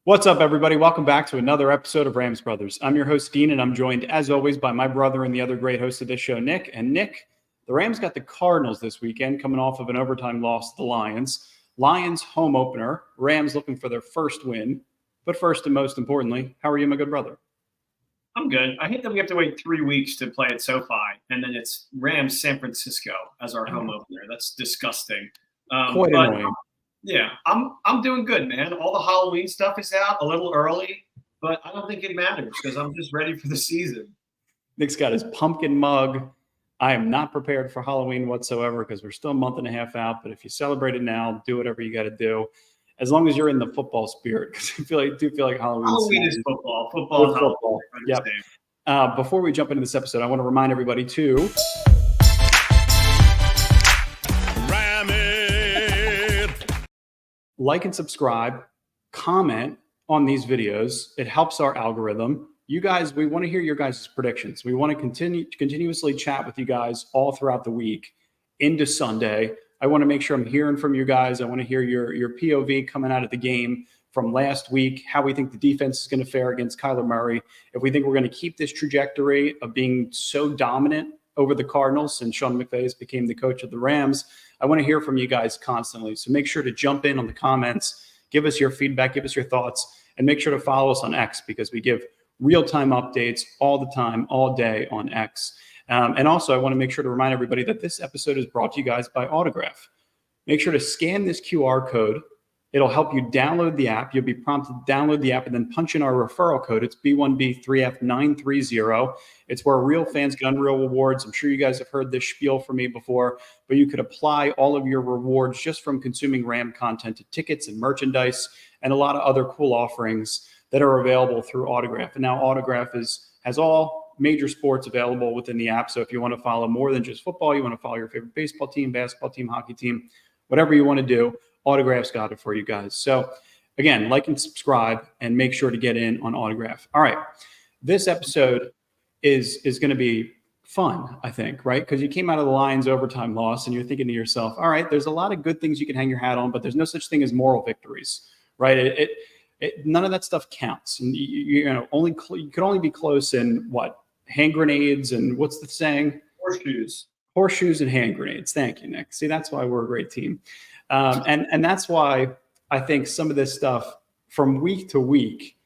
What's up, everybody? Welcome back to another episode of Rams Brothers. I'm your host, Dean, and I'm joined, as always, by my brother and the other great host of this show, Nick. And Nick, the Rams got the Cardinals this weekend, coming off of an overtime loss to the Lions. Lions home opener. Rams looking for their first win. But first and most importantly, how are you, my good brother? I'm good. I hate that we have to wait 3 weeks to play at SoFi, and then it's Rams San Francisco as our home opener. That's disgusting. Quite annoying. Yeah, I'm doing good, man. All the Halloween stuff is out a little early, but I don't think it matters because I'm just ready for the season. Nick's got his pumpkin mug. I am not prepared for Halloween whatsoever because we're still a month and a half out. But if you celebrate it now, do whatever you got to do, as long as you're in the football spirit. Because I do feel like Halloween is football. Football is football. Yep. Before we jump into this episode, I want to remind everybody to like and subscribe, comment on these videos. It helps our algorithm. You guys, we want to hear your guys' predictions. We want to continuously chat with you guys all throughout the week into Sunday. I want to make sure I'm hearing from you guys. I want to hear your POV coming out of the game from last week, how we think the defense is going to fare against Kyler Murray, if we think we're going to keep this trajectory of being so dominant over the Cardinals since Sean McVay became the coach of the Rams. I want to hear from you guys constantly. So make sure to jump in on the comments, give us your feedback, give us your thoughts, and make sure to follow us on X because we give real-time updates all the time, all day on X. And also, I want to make sure to remind everybody that this episode is brought to you guys by Autograph. Make sure to scan this QR code. It'll help you download the app. You'll be prompted to download the app and then punch in our referral code. It's B1B3F930. It's where real fans get unreal rewards. I'm sure you guys have heard this spiel from me before, but you could apply all of your rewards just from consuming Ram content to tickets and merchandise and a lot of other cool offerings that are available through Autograph. And now Autograph has all major sports available within the app. So if you want to follow more than just football, you want to follow your favorite baseball team, basketball team, hockey team, whatever you want to do, Autograph's got it for you guys. So again, like and subscribe and make sure to get in on Autograph. All right. This episode is going to be fun, I think, right? Because you came out of the Lions overtime loss and you're thinking to yourself, all right, there's a lot of good things you can hang your hat on, but there's no such thing as moral victories, right? None of that stuff counts. And you could only be close in what? Hand grenades and what's the saying? Horseshoes and hand grenades. Thank you, Nick. See, that's why we're a great team. And that's why I think some of this stuff from week to week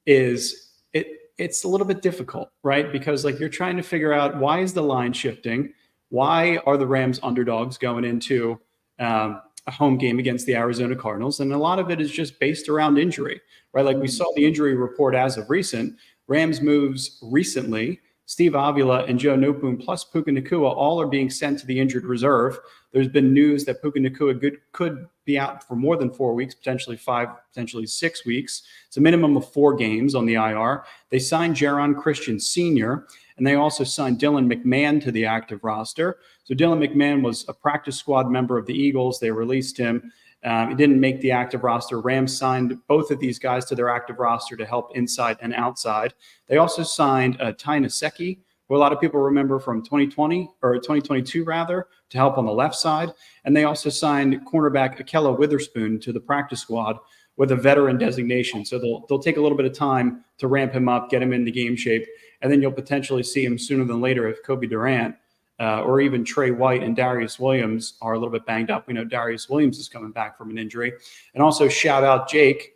it's a little bit difficult, right? Because like you're trying to figure out why is the line shifting? Why are the Rams underdogs going into a home game against the Arizona Cardinals? And a lot of it is just based around injury, right? Like we saw the injury report as of recent. Rams moves recently. Steve Avila and Joe Noteboom plus Puka Nacua all are being sent to the injured reserve. There's been news that Puka Nacua could be out for more than 4 weeks, potentially 5, potentially 6 weeks. It's a minimum of 4 games on the IR. They signed Jaron Christian Sr., and they also signed Dylan McMahon to the active roster. So Dylan McMahon was a practice squad member of the Eagles. They released him. He didn't make the active roster. Rams signed both of these guys to their active roster to help inside and outside. They also signed Ty Nsekhe, who a lot of people remember from 2020 or 2022 rather, to help on the left side. And they also signed cornerback Akella Witherspoon to the practice squad with a veteran designation. So they'll take a little bit of time to ramp him up, get him into game shape, and then you'll potentially see him sooner than later if Kobe Durant or even Trey White and Darius Williams are a little bit banged up. We know Darius Williams is coming back from an injury. And also shout out Jake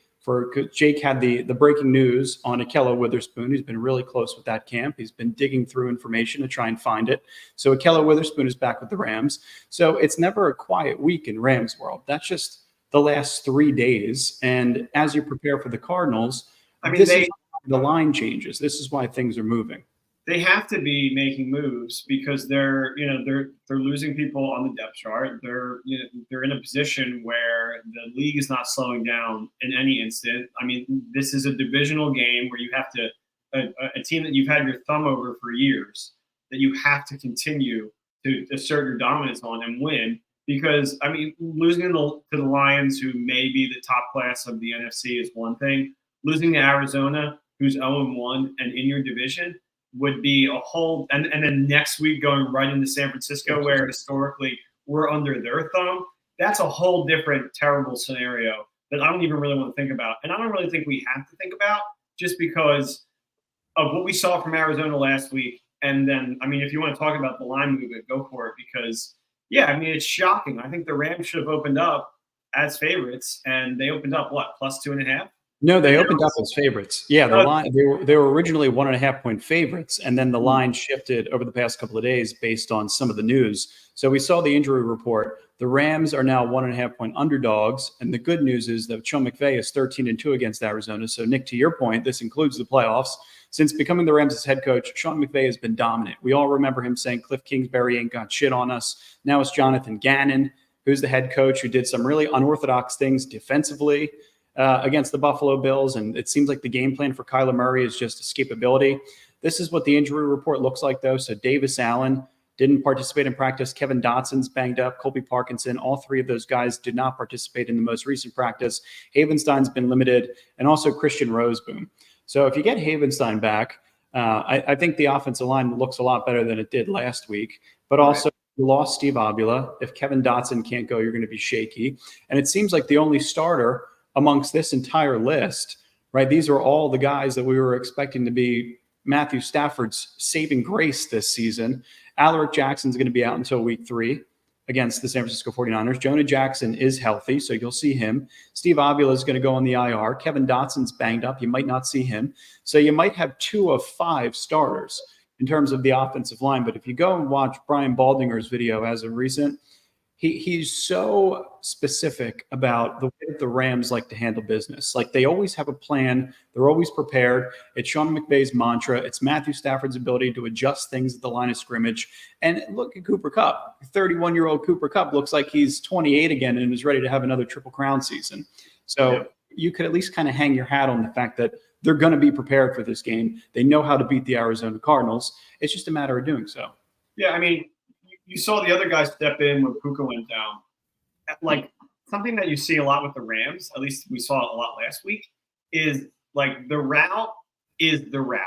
Jake had the breaking news on Akella Witherspoon, who's been really close with that camp. He's been digging through information to try and find it. So Akella Witherspoon is back with the Rams. So it's never a quiet week in Rams world. That's just the last 3 days. And as you prepare for the Cardinals, the line changes. This is why things are moving. They have to be making moves because they're losing people on the depth chart. They're in a position where the league is not slowing down in any instant. I mean, this is a divisional game where you have to a team that you've had your thumb over for years that you have to continue to assert your dominance on and win. Because I mean, losing to the Lions, who may be the top class of the NFC, is one thing. Losing to Arizona, who's 0-1 and in your division, would be a whole, and then next week going right into San Francisco, where historically we're under their thumb. That's a whole different terrible scenario that I don't even really want to think about. And I don't really think we have to think about, just because of what we saw from Arizona last week. And then, I mean, if you want to talk about the line movement, go for it, because, yeah, I mean, it's shocking. I think the Rams should have opened up as favorites, and they opened up, what, +2.5? No, they opened up as favorites. Yeah, the line they were originally 1.5-point favorites, and then the line shifted over the past couple of days based on some of the news. So we saw the injury report. The Rams are now 1.5-point underdogs, and the good news is that Sean McVay is 13-2 against Arizona. So Nick, to your point, this includes the playoffs. Since becoming the Rams' head coach, Sean McVay has been dominant. We all remember him saying Cliff Kingsbury ain't got shit on us. Now it's Jonathan Gannon, who's the head coach, who did some really unorthodox things defensively against the Buffalo Bills. And it seems like the game plan for Kyler Murray is just escapability. This is what the injury report looks like, though. So Davis Allen didn't participate in practice. Kevin Dotson's banged up. Colby Parkinson, all three of those guys did not participate in the most recent practice. Havenstein's been limited, and also Christian Roseboom. So if you get Havenstein back, I think the offensive line looks a lot better than it did last week. But also, you lost Steve Abula. If Kevin Dotson can't go, you're going to be shaky. And it seems like the only starter amongst this entire list, right? These are all the guys that we were expecting to be Matthew Stafford's saving grace this season. Alaric Jackson's going to be out until week 3 against the San Francisco 49ers. Jonah Jackson is healthy, so you'll see him. Steve Avila is going to go on the IR. Kevin Dotson's banged up. You might not see him. So you might have 2 of 5 starters in terms of the offensive line. But if you go and watch Brian Baldinger's video as of recent, he's so specific about the way that the Rams like to handle business. Like, they always have a plan. They're always prepared. It's Sean McVay's mantra. It's Matthew Stafford's ability to adjust things at the line of scrimmage. And look at Cooper Kupp. 31-year-old Cooper Kupp looks like he's 28 again and is ready to have another Triple Crown season. So you could at least kind of hang your hat on the fact that they're going to be prepared for this game. They know how to beat the Arizona Cardinals. It's just a matter of doing so. Yeah, I mean, you saw the other guys step in when Puka went down. Like, something that you see a lot with the Rams, at least we saw it a lot last week, is like the route is the route.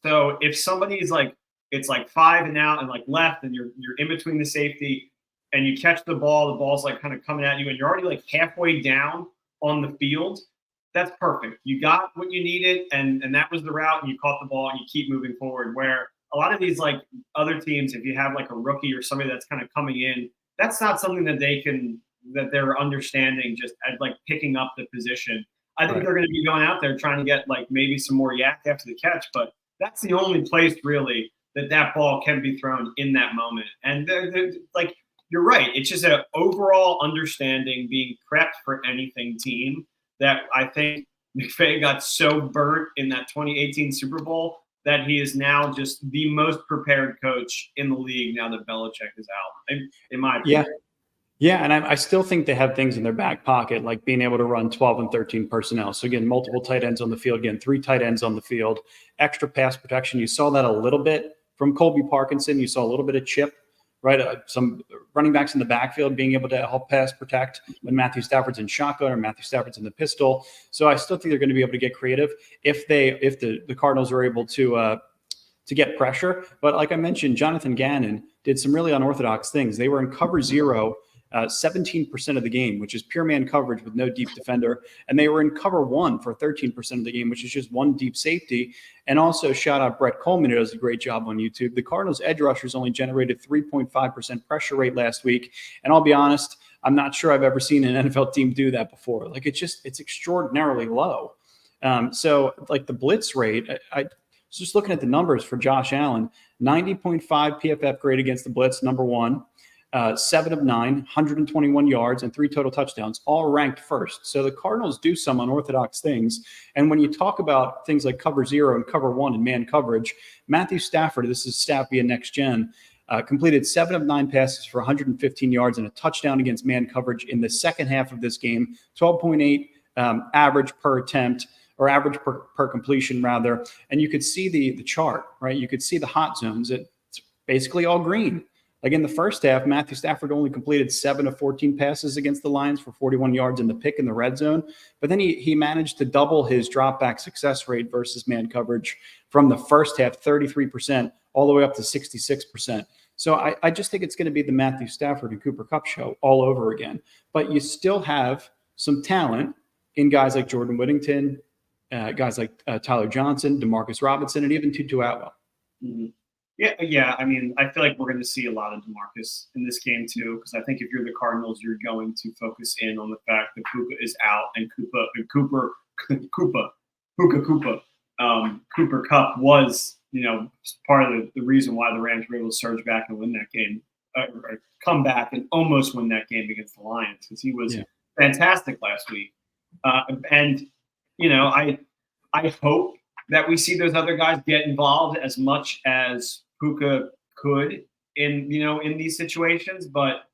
So if somebody's like, it's like 5 and out and like left, and you're in between the safety and you catch the ball's like kind of coming at you and you're already like halfway down on the field, that's perfect. You got what you needed, and that was the route, and you caught the ball and you keep moving forward. Where a lot of these like other teams, if you have like a rookie or somebody that's kind of coming in, that's not something that they're understanding just at like picking up the position. I think they're going to be going out there trying to get like maybe some more yak after the catch, but that's the only place really that ball can be thrown in that moment. And they're like, you're right. It's just an overall understanding, being prepped for anything team, that I think McVay got so burnt in that 2018 Super Bowl that he is now just the most prepared coach in the league now that Belichick is out, in my opinion. Yeah, and I still think they have things in their back pocket, like being able to run 12 and 13 personnel. So again, multiple tight ends on the field, again, 3 tight ends on the field, extra pass protection. You saw that a little bit from Colby Parkinson. You saw a little bit of Chip, right? Some running backs in the backfield being able to help pass protect when Matthew Stafford's in shotgun or Matthew Stafford's in the pistol. So I still think they're going to be able to get creative if the Cardinals are able to get pressure. But like I mentioned, Jonathan Gannon did some really unorthodox things. They were in cover 0 17% of the game, which is pure man coverage with no deep defender. And they were in cover 1 for 13% of the game, which is just 1 deep safety. And also shout out Brett Coleman, who does a great job on YouTube. The Cardinals edge rushers only generated 3.5% pressure rate last week. And I'll be honest, I'm not sure I've ever seen an NFL team do that before. Like, it's extraordinarily low. So like the blitz rate, I was just looking at the numbers for Josh Allen, 90.5 PFF grade against the blitz, number 1. 7 of 9, 121 yards, and 3 total touchdowns, all ranked first. So the Cardinals do some unorthodox things. And when you talk about things like cover 0 and cover 1 and man coverage, Matthew Stafford, this is stat via Next Gen, completed 7 of 9 passes for 115 yards and a touchdown against man coverage in the second half of this game, 12.8 average per attempt, or average per completion, rather. And you could see the chart, right? You could see the hot zones. It's basically all green. Like in the first half, Matthew Stafford only completed 7 of 14 passes against the Lions for 41 yards in the pick in the red zone. But then he managed to double his drop back success rate versus man coverage from the first half, 33%, all the way up to 66%. So I just think it's going to be the Matthew Stafford and Cooper Kupp show all over again. But you still have some talent in guys like Jordan Whittington, guys like Tyler Johnson, Demarcus Robinson, and even Tutu Atwell. Mm-hmm. Yeah. I mean, I feel like we're going to see a lot of DeMarcus in this game too, because I think if you're the Cardinals, you're going to focus in on the fact that Puka is out and Cooper Kupp was, part of the reason why the Rams were able to surge back and win that game, or come back and almost win that game against the Lions, because he was fantastic last week. And I hope that we see those other guys get involved as much as Puka could in these situations, but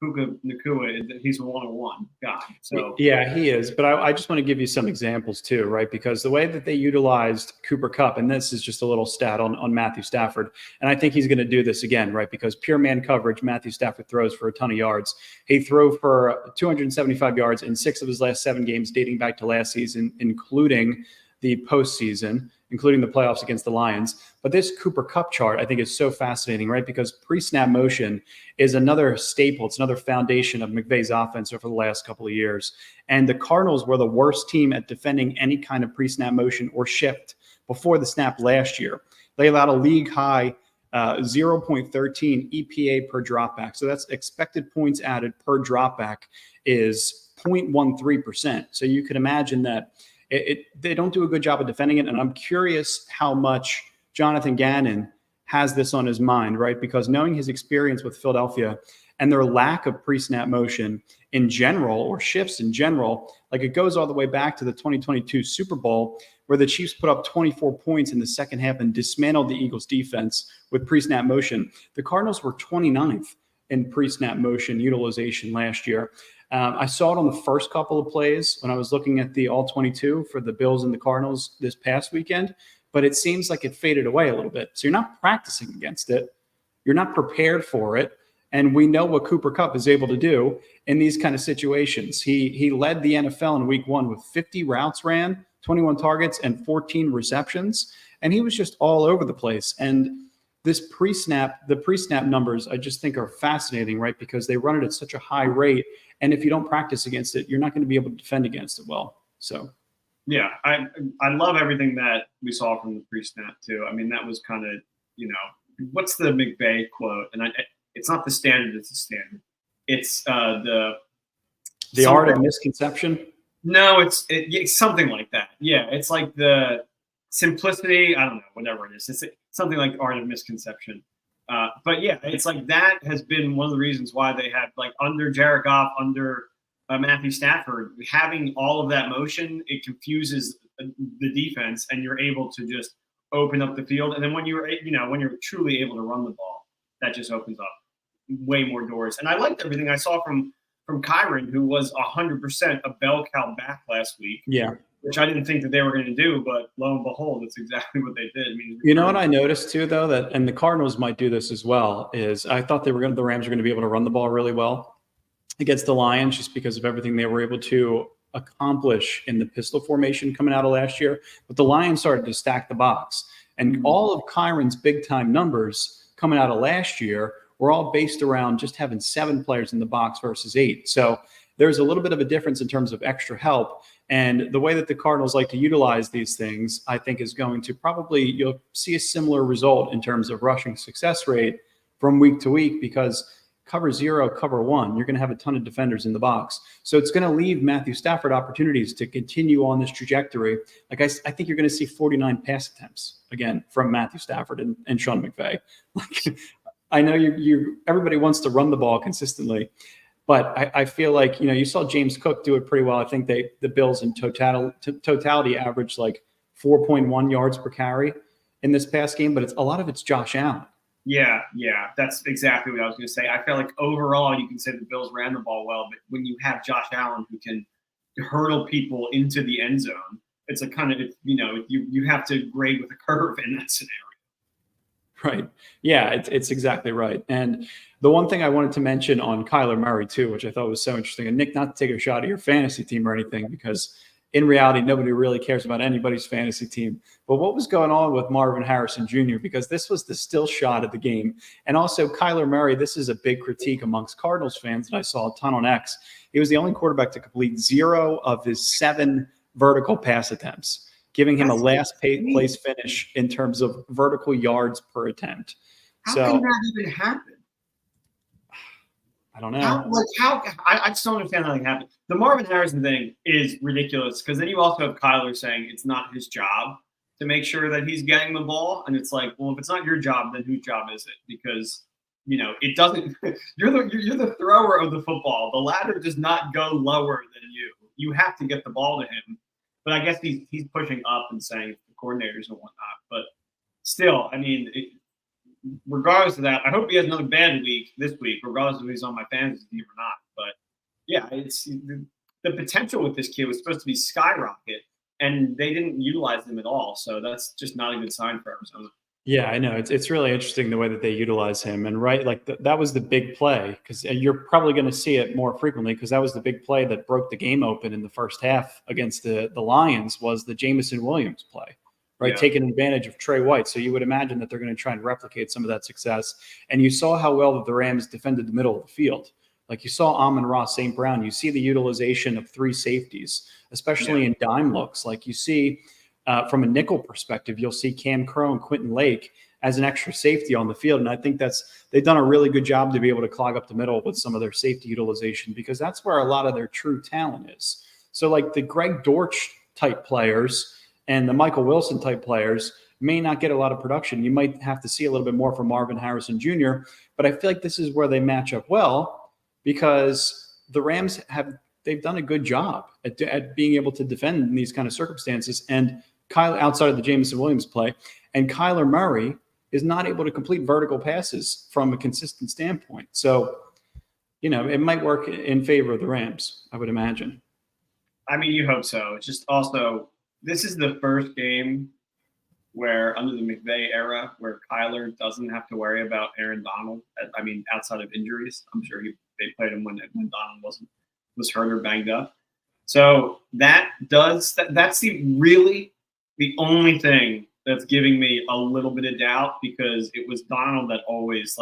Puka Nacua, he's a one-on-one guy. So yeah, he is. But I just want to give you some examples too, right? Because the way that they utilized Cooper Kupp, and this is just a little stat on Matthew Stafford, and I think he's going to do this again, right? Because pure man coverage, Matthew Stafford throws for a ton of yards. He threw for 275 yards in 6 of his last 7 games dating back to last season, including the postseason, including the playoffs against the Lions. But this Cooper Kupp chart, I think, is so fascinating, right? Because pre-snap motion is another staple. It's another foundation of McVay's offense over the last couple of years. And the Cardinals were the worst team at defending any kind of pre-snap motion or shift before the snap last year. They allowed a league-high 0.13 EPA per dropback. So that's expected points added per dropback is 0.13%. So you could imagine that they don't do a good job of defending it. And I'm curious how much Jonathan Gannon has this on his mind, right? Because knowing his experience with Philadelphia and their lack of pre-snap motion in general, or shifts in general, like it goes all the way back to the 2022 Super Bowl, where the Chiefs put up 24 points in the second half and dismantled the Eagles defense with pre-snap motion. The Cardinals were 29th in pre-snap motion utilization last year. I saw it on the first couple of plays when I was looking at the all-22 for the Bills and the Cardinals this past weekend, but it seems like it faded away a little bit. So you're not practicing against it. You're not prepared for it. And we know what Cooper Kupp is able to do in these kind of situations. He led the NFL in week 1 with 50 routes ran, 21 targets, and 14 receptions. And he was just all over the place. And the pre-snap numbers, I just think are fascinating, right? Because they run it at such a high rate. And if you don't practice against it, you're not going to be able to defend against it well. So, yeah, I love everything that we saw from the pre-snap too. I mean, that was kind of, what's the McVay quote? And it's not the standard; it's the standard. It's the art of misconception. No, it's something like that. Yeah, it's like the simplicity. I don't know, whatever it is. It's something like art of misconception. But yeah, it's like that has been one of the reasons why they had, like, under Jared Goff, under Matthew Stafford, having all of that motion, it confuses the defense, and you're able to just open up the field. And then when you're truly able to run the ball, that just opens up way more doors. And I liked everything I saw from Kyren, who was 100% a bell cow back last week. Yeah. Which I didn't think that they were going to do, but lo and behold, that's exactly what they did. I mean, you know what I noticed too, though, that, and the Cardinals might do this as well, is I thought the Rams were going to be able to run the ball really well against the Lions, just because of everything they were able to accomplish in the pistol formation coming out of last year. But the Lions started to stack the box, and all of Kyren's big time numbers coming out of last year were all based around just having 7 players in the box versus 8. So there's a little bit of a difference in terms of extra help. And the way that the Cardinals like to utilize these things, I think, is going to you'll see a similar result in terms of rushing success rate from week to week, because cover 0, cover 1, you're going to have a ton of defenders in the box. So it's going to leave Matthew Stafford opportunities to continue on this trajectory. Like I think you're going to see 49 pass attempts again from Matthew Stafford and Sean McVay. Like, I know everybody wants to run the ball consistently, but I feel like, you saw James Cook do it pretty well. I think the Bills in totality averaged like 4.1 yards per carry in this past game, but a lot of it's Josh Allen. Yeah, that's exactly what I was going to say. I feel like overall you can say the Bills ran the ball well, but when you have Josh Allen who can hurdle people into the end zone, it's a kind of, you have to grade with a curve in that scenario. Right. Yeah, it's exactly right. And the one thing I wanted to mention on Kyler Murray too, which I thought was so interesting, and Nick, not to take a shot at your fantasy team or anything, because in reality, nobody really cares about anybody's fantasy team. But what was going on with Marvin Harrison Jr., because this was the still shot of the game. And also Kyler Murray, this is a big critique amongst Cardinals fans that I saw a ton on X. He was the only quarterback to complete 0 of his 7 vertical pass attempts, giving him a last place finish in terms of vertical yards per attempt. How can that even happen? I don't know. I just don't understand how that happened. The Marvin Harrison thing is ridiculous because then you also have Kyler saying it's not his job to make sure that he's getting the ball. And it's like, well, if it's not your job, then whose job is it? Because, it doesn't – you're the thrower of the football. The ladder does not go lower than you. You have to get the ball to him. But I guess he's pushing up and saying the coordinators and whatnot. But still, I mean, regardless of that, I hope he has another bad week this week, regardless if he's on my fantasy team or not. But yeah, it's the potential with this kid was supposed to be skyrocket, and they didn't utilize him at all. So that's just not a good sign for Arizona. Yeah, I know. It's really interesting the way that they utilize him. And that was the big play, because you're probably going to see it more frequently, because that was the big play that broke the game open in the first half against the Lions, was the Jameson Williams play, right? Yeah. Taking advantage of Trey White. So you would imagine that they're going to try and replicate some of that success. And you saw how well the Rams defended the middle of the field. Like you saw Amon-Ra St. Brown. You see the utilization of 3 safeties, especially in dime looks. Like you see – from a nickel perspective, you'll see Cam Crow and Quentin Lake as an extra safety on the field. And I think they've done a really good job to be able to clog up the middle with some of their safety utilization, because that's where a lot of their true talent is. So like the Greg Dortch type players and the Michael Wilson type players may not get a lot of production. You might have to see a little bit more from Marvin Harrison Jr., but I feel like this is where they match up well, because the Rams they've done a good job at being able to defend in these kind of circumstances. And Kyler, outside of the Jameson Williams play, and Kyler Murray is not able to complete vertical passes from a consistent standpoint. So, it might work in favor of the Rams, I would imagine. I mean, you hope so. It's just also, this is the first game where, under the McVay era, where Kyler doesn't have to worry about Aaron Donald. I mean, outside of injuries. I'm sure they played him when Donald was hurt or banged up. So that's the only thing that's giving me a little bit of doubt, because it was Donald that always,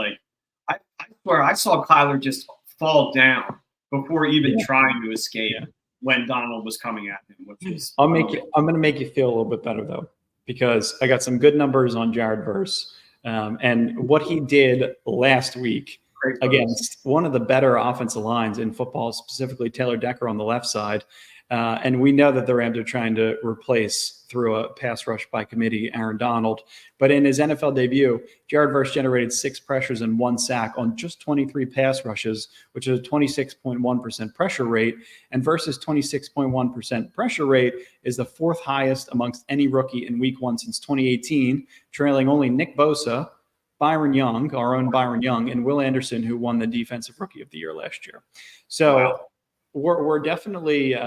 I swear I saw Kyler just fall down before even trying to escape when Donald was coming at him. Which is I'm going to make you feel a little bit better though, because I got some good numbers on Jared Verse and what he did last week against one of the better offensive lines in football, specifically Taylor Decker on the left side. And we know that the Rams are trying to replace, through a pass rush by committee, Aaron Donald. But in his NFL debut, Jared Verse generated 6 pressures and 1 sack on just 23 pass rushes, which is a 26.1% pressure rate. And Verse's 26.1% pressure rate is the 4th highest amongst any rookie in week 1 since 2018, trailing only Nick Bosa, Byron Young, our own Byron Young, and Will Anderson, who won the Defensive Rookie of the Year last year. So we're definitely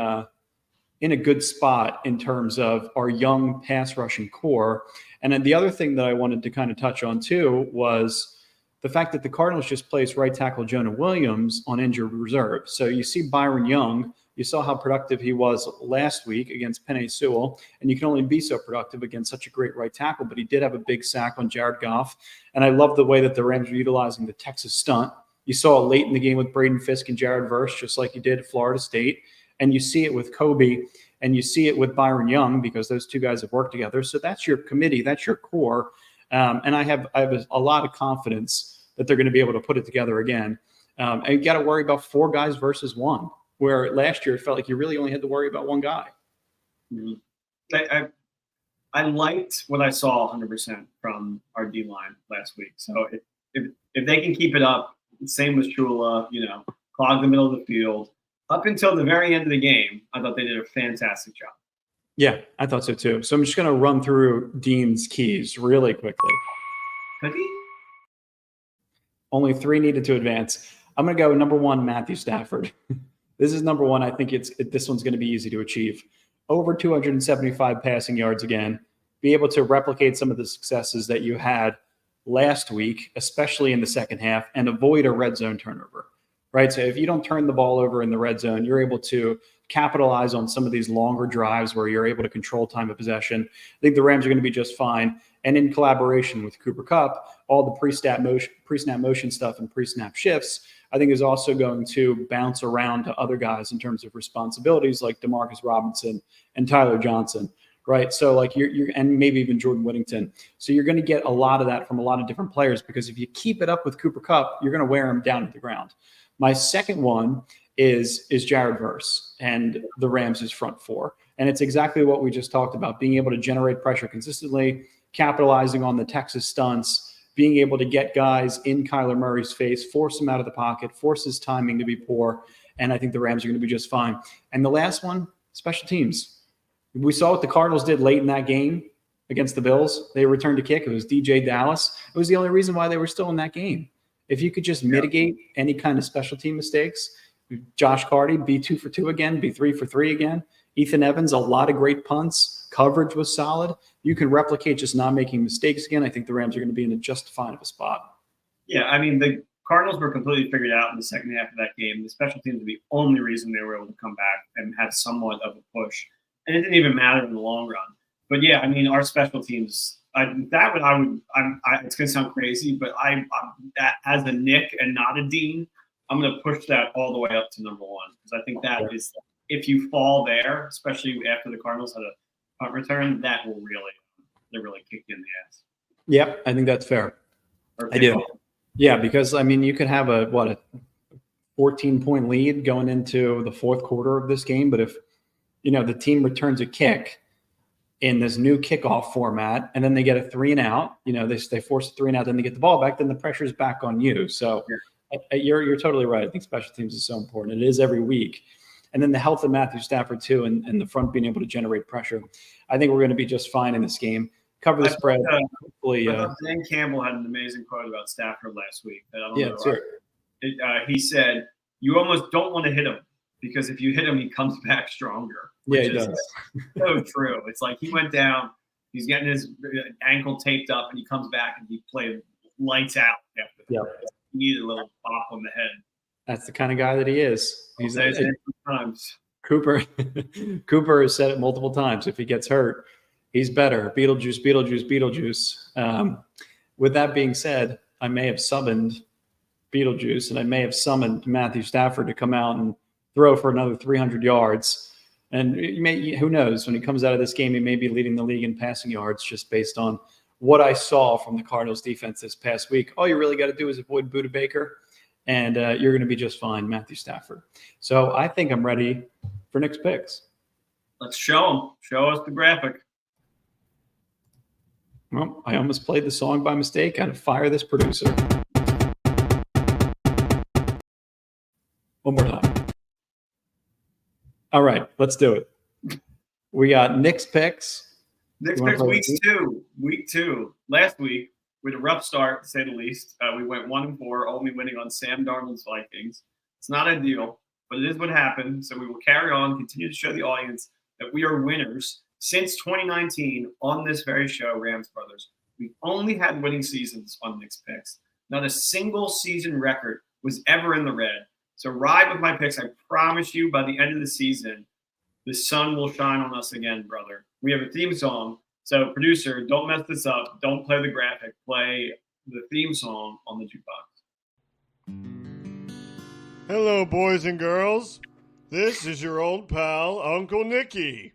in a good spot in terms of our young pass rushing core. And then the other thing that I wanted to kind of touch on too was the fact that the Cardinals just placed right tackle Jonah Williams on injured reserve. So you see Byron Young, you saw how productive he was last week against Penei Sewell, and you can only be so productive against such a great right tackle, but he did have a big sack on Jared Goff. And I love the way that the Rams are utilizing the Texas stunt. You saw it late in the game with Braden Fisk and Jared Verse, just like you did at Florida State. And you see it with Kobe, and you see it with Byron Young, because those two guys have worked together. So that's your committee, that's your core. And I have a lot of confidence that they're going to be able to put it together again. And you got to worry about 4 guys versus 1, where last year it felt like you really only had to worry about 1 guy. Mm-hmm. I liked what I saw 100% from our D-line last week. So if they can keep it up, same with Shula, clog the middle of the field. Up until the very end of the game, I thought they did a fantastic job. Yeah, I thought so too. So I'm just going to run through Dean's keys really quickly. Only 3 needed to advance. I'm going to go number 1, Matthew Stafford. This is number 1. I think this one's going to be easy to achieve. Over 275 passing yards again. Be able to replicate some of the successes that you had last week, especially in the second half, and avoid a red zone turnover. Right. So if you don't turn the ball over in the red zone, you're able to capitalize on some of these longer drives where you're able to control time of possession. I think the Rams are going to be just fine. And in collaboration with Cooper Kupp, all the pre-snap motion stuff and pre-snap shifts, I think is also going to bounce around to other guys in terms of responsibilities like Demarcus Robinson and Tyler Johnson, right? So like you're and maybe even Jordan Whittington. So you're going to get a lot of that from a lot of different players, because if you keep it up with Cooper Kupp, you're going to wear him down to the ground. My second one is Jared Verse and the Rams' front four. And it's exactly what we just talked about, being able to generate pressure consistently, capitalizing on the Texas stunts, being able to get guys in Kyler Murray's face, force him out of the pocket, force his timing to be poor. And I think the Rams are going to be just fine. And the last one, special teams. We saw what the Cardinals did late in that game against the Bills. They returned a kick. It was DJ Dallas. It was the only reason why they were still in that game. If you could just mitigate any kind of special team mistakes, Josh Carty, be 2 for 2 again, be 3 for 3 again. Ethan Evans, a lot of great punts. Coverage was solid. You can replicate just not making mistakes again. I think the Rams are going to be in a just fine of a spot. Yeah, I mean, the Cardinals were completely figured out in the second half of that game. The special teams were the only reason they were able to come back and have somewhat of a push. And it didn't even matter in the long run. But yeah, I mean, our special teams, it's going to sound crazy, but that as a Nick and not a Dean, I'm going to push that all the way up to number one, because I think that is, if you fall there, especially after the Cardinals had a punt return, that will really kick you in the ass. Yep, I think that's fair. I do. Yeah, because I mean, you could have a 14-point lead going into the fourth quarter of this game, but if the team returns a kick in this new kickoff format, and then they get a 3-and-out, they force a 3-and-out, then they get the ball back, then the pressure's back on you. So you're totally right. I think special teams is so important. It is every week. And then the health of Matthew Stafford too, and the front being able to generate pressure. I think we're going to be just fine in this game. Cover the spread. Hopefully, Dan Campbell had an amazing quote about Stafford last week. Sure. He said, "You almost don't want to hit him, because if you hit him, he comes back stronger." Yeah, he does. So true. It's like he went down, he's getting his ankle taped up, and he comes back and he played lights out after that. Yeah. He needed a little pop on the head. That's the kind of guy that he is. He's times. Cooper has said it multiple times. If he gets hurt, he's better. Beetlejuice, Beetlejuice, Beetlejuice. With that being said, I may have summoned Beetlejuice, and I may have summoned Matthew Stafford to come out and throw for another 300 yards. And who knows, when he comes out of this game, he may be leading the league in passing yards just based on what I saw from the Cardinals defense this past week. All you really got to do is avoid Budda Baker, and you're going to be just fine, Matthew Stafford. So I think I'm ready for Nick's picks. Let's show him. Show us the graphic. Well, I almost played the song by mistake. Got to fire this producer. One more time. All right, let's do it. We got Nick's picks. Nick's picks week two. Last week, with a rough start, to say the least. We went 1-4, only winning on Sam Darnold's Vikings. It's not ideal, but it is what happened. So we will carry on, continue to show the audience that we are winners. Since 2019, on this very show, Rams Brothers, we've only had winning seasons on Nick's picks. Not a single season record was ever in the red. So ride with my picks. I promise you, by the end of the season, the sun will shine on us again, brother. We have a theme song. So, producer, don't mess this up. Don't play the graphic. Play the theme song on the jukebox. Hello, boys and girls. This is your old pal, Uncle Nicky.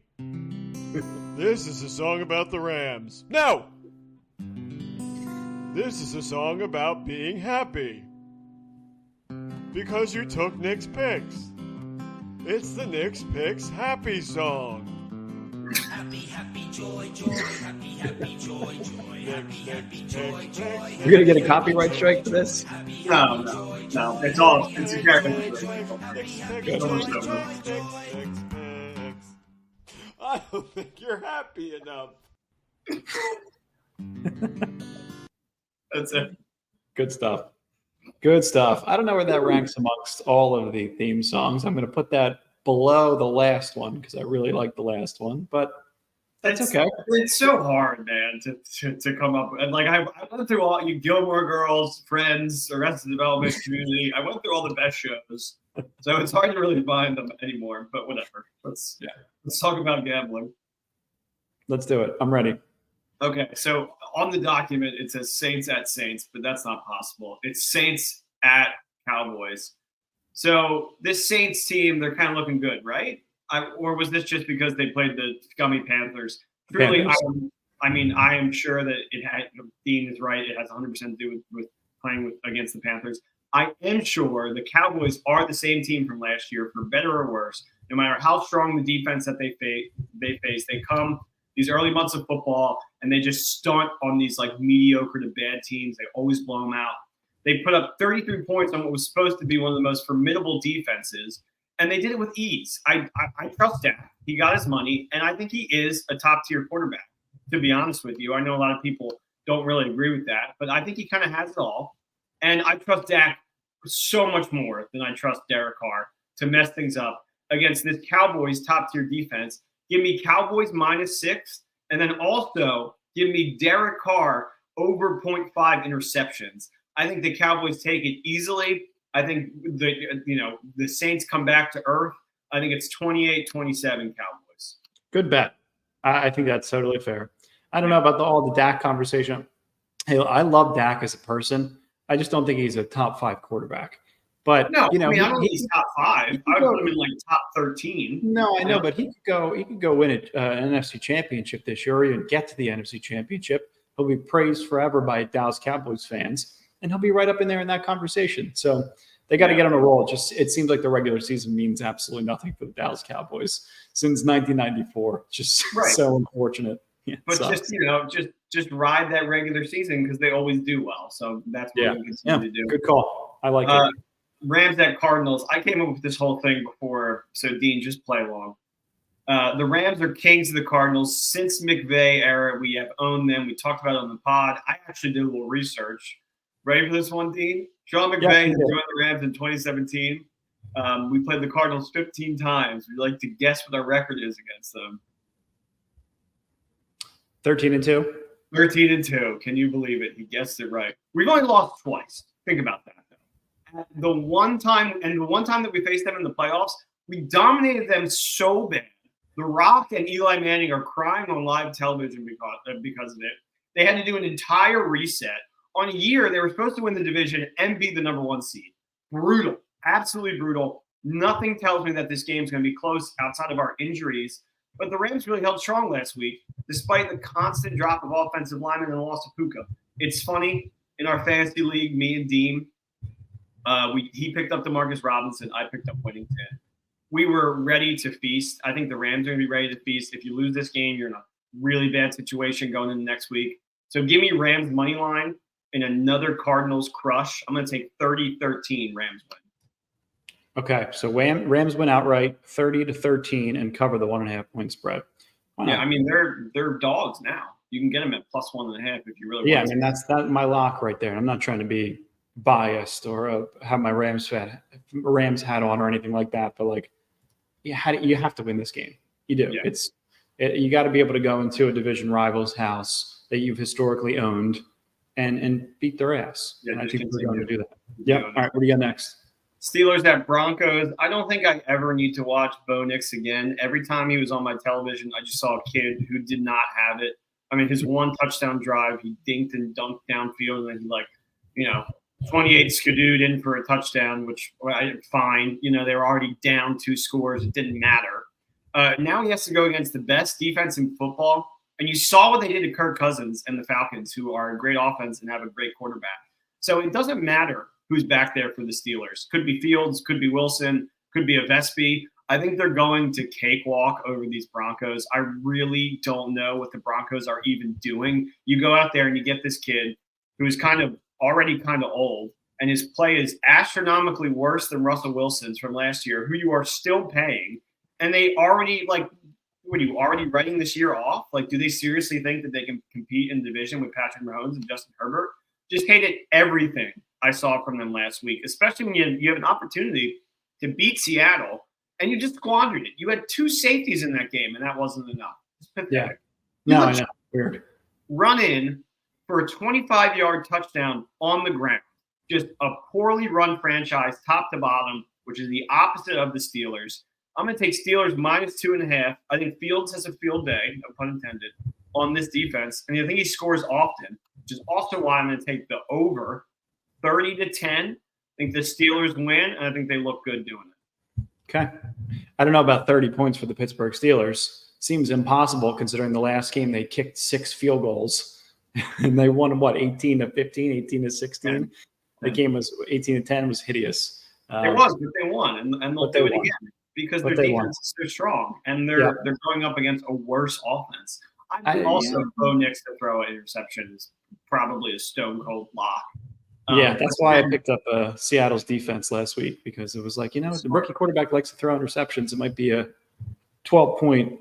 This is a song about the Rams. No! This is a song about being happy. Because you took Nick's picks. It's the Nick's Picks Happy Song. Happy, happy, joy, joy, happy, happy, joy, joy, happy, happy, joy, joy. We're going to get a copyright strike for this? No. It's a character. I don't think you're happy enough. That's it. Good stuff. Good stuff. I don't know where that ranks amongst all of the theme songs. I'm going to put that below the last one because I really like the last one, but that's okay. It's so hard, man, to come up with. Like I went through all you Gilmore Girls, Friends, Arrested Development, Community. I went through all the best shows. So it's hard to really find them anymore, but whatever. Let's talk about gambling. Let's do it. I'm ready. Okay, so on the document it says Saints at Saints, but that's not possible. It's Saints at Cowboys. So this Saints team, they're kind of looking good, right? Or was this just because they played the scummy Panthers? Truly, I am sure that Dean is right. It has 100% to do with playing against the Panthers. I am sure the Cowboys are the same team from last year, for better or worse. No matter how strong the defense that they face, they come these early months of football and they just stunt on these like mediocre to bad teams. They always blow them out. They put up 33 points on what was supposed to be one of the most formidable defenses, and they did it with ease. I trust Dak. He got his money, and I think he is a top-tier quarterback, to be honest with you. I know a lot of people don't really agree with that, but I think he kind of has it all. And I trust Dak so much more than I trust Derek Carr to mess things up against this Cowboys top-tier defense. Give me Cowboys -6, and then also give me Derek Carr over 0.5 interceptions. I think the Cowboys take it easily. I think the Saints come back to earth. I think it's 28-27 Cowboys. Good bet. I think that's totally fair. I don't know about all the Dak conversation. Hey, I love Dak as a person. I just don't think he's a top 5 quarterback. But no, I don't think he's top 5. I would put him in like top 13. No, I know, but he could go win an NFC championship this year, or even get to the NFC championship. He'll be praised forever by Dallas Cowboys fans, and he'll be right up in there in that conversation. So they got to get on a roll. It seems like the regular season means absolutely nothing for the Dallas Cowboys since 1994. Just so unfortunate. Yeah, but just ride that regular season because they always do well. So that's what we continue to do. Good call. I like it. Rams at Cardinals. I came up with this whole thing before, so Dean, just play along. The Rams are kings of the Cardinals. Since McVay era, we have owned them. We talked about it on the pod. I actually did a little research. Ready for this one, Dean? Sean McVay joined the Rams in 2017. We played the Cardinals 15 times. We like to guess what our record is against them. 13-2. 13-2. Can you believe it? He guessed it right. We've only lost twice. Think about that. The one time that we faced them in the playoffs, we dominated them so bad. The Rock and Eli Manning are crying on live television because of it. They had to do an entire reset on a year they were supposed to win the division and be the number 1 seed. Brutal, absolutely brutal. Nothing tells me that this game's going to be close outside of our injuries. But the Rams really held strong last week, despite the constant drop of offensive linemen and the loss of Puka. It's funny, in our fantasy league, me and Dean, he picked up DeMarcus Robinson. I picked up Whittington. We were ready to feast. I think the Rams are going to be ready to feast. If you lose this game, you're in a really bad situation going into next week. So give me Rams money line and another Cardinals crush. I'm going to take 30-13 Rams win. Okay, so Rams win outright 30-13 and cover the 1.5 point spread. Wow. Yeah, I mean they're dogs now. You can get them at +1.5 if you really want. Yeah, I mean that's my lock right there. I'm not trying to be biased or have my Rams hat on or anything like that, but like you have to win this game. You do. Yeah. You got to be able to go into a division rival's house that you've historically owned and beat their ass. Yeah, and I think we're going to do that. Yeah. All right, what do you got next? Steelers at Broncos. I don't think I ever need to watch Bo Nix again. Every time he was on my television, I just saw a kid who did not have it. I mean, his one touchdown drive, he dinked and dunked downfield, and then he 28 skidooed in for a touchdown, which fine. They were already down 2 scores. It didn't matter. Now he has to go against the best defense in football. And you saw what they did to Kirk Cousins and the Falcons, who are a great offense and have a great quarterback. So it doesn't matter who's back there for the Steelers. Could be Fields, could be Wilson, could be a Vespi. I think they're going to cakewalk over these Broncos. I really don't know what the Broncos are even doing. You go out there and you get this kid who's already kind of old, and his play is astronomically worse than Russell Wilson's from last year, who you are still paying. And they already, what are you already writing this year off? Do they seriously think that they can compete in the division with Patrick Mahomes and Justin Herbert? Just hated everything I saw from them last week, especially when you have an opportunity to beat Seattle and you just squandered it. You had 2 safeties in that game, and that wasn't enough. It's pathetic. Yeah. No, I know. Weird. Run in for a 25-yard touchdown on the ground. Just a poorly run franchise, top to bottom. which is the opposite of the Steelers. I'm going to take Steelers minus 2.5. I think Fields has a field day, no pun intended, on this defense. And I think he scores often, which is also why I'm going to take the over 30-10. I think the Steelers win, and I think they look good doing it. Okay. I don't know about 30 points for the Pittsburgh Steelers. Seems impossible considering the last game they kicked 6 field goals and they won, 18-15, 18-16. Yeah. The game was 18-10, was hideous. It was, but they won, and they'll do it again because their defense is so strong, and they're going up against a worse offense. I think also Bo Nix to throw an interception is probably a stone cold lock. That's why I picked up Seattle's defense last week, because it was like, the rookie quarterback likes to throw interceptions. It might be a 12-point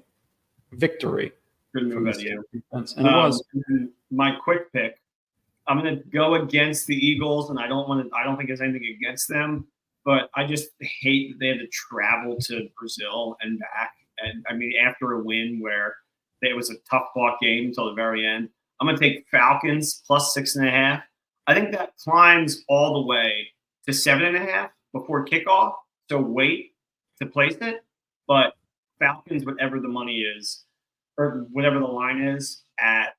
victory. Good move out of you. Defense. And it was. My quick pick, I'm going to go against the Eagles, and I don't think there's anything against them, but I just hate that they had to travel to Brazil and back. And I mean, after a win where it was a tough fought game until the very end, I'm going to take Falcons plus 6.5. I think that climbs all the way to 7.5 before kickoff. So wait to place it, but Falcons, whatever the money is, or whatever the line is at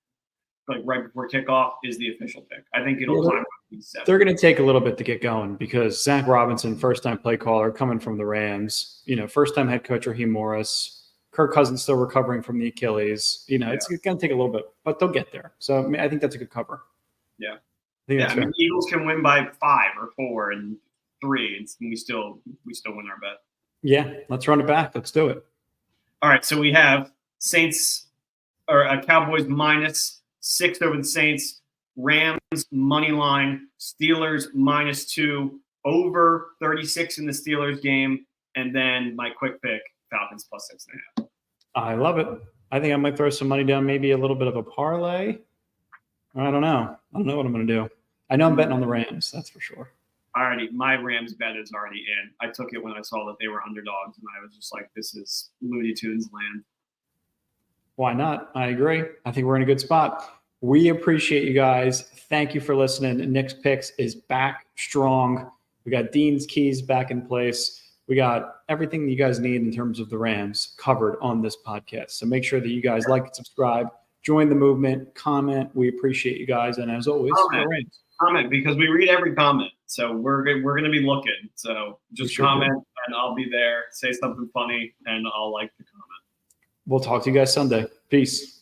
right before kickoff, is the official pick. I think it'll climb up to 7. They're going to take a little bit to get going because Zach Robinson, first-time play caller, coming from the Rams. First-time head coach Raheem Morris. Kirk Cousins still recovering from the Achilles. It's going to take a little bit, but they'll get there. So I think that's a good cover. Yeah. I mean, Eagles can win by 5 or 4 and 3, and we still win our bet. Yeah, let's run it back. Let's do it. All right, so we have Saints or Cowboys minus 6 over the Saints, Rams money line, Steelers minus 2, over 36 in the Steelers game, and then my quick pick, Falcons plus 6.5. I love it. I think I might throw some money down, maybe a little bit of a parlay. I don't know. I don't know what I'm going to do. I know I'm betting on the Rams. That's for sure. My Rams bet is already in. I took it when I saw that they were underdogs, and I was just like, this is Looney Tunes land. Why not? I agree. I think we're in a good spot. We appreciate you guys. Thank you for listening. Nick's Picks is back strong. We got Dean's Keys back in place. We got everything you guys need in terms of the Rams covered on this podcast. So make sure that you guys like and subscribe. Join the movement, comment. We appreciate you guys. And as always, comment because we read every comment. So we're going to be looking. So just comment and I'll be there. Say something funny and I'll like the comment. We'll talk to you guys Sunday. Peace.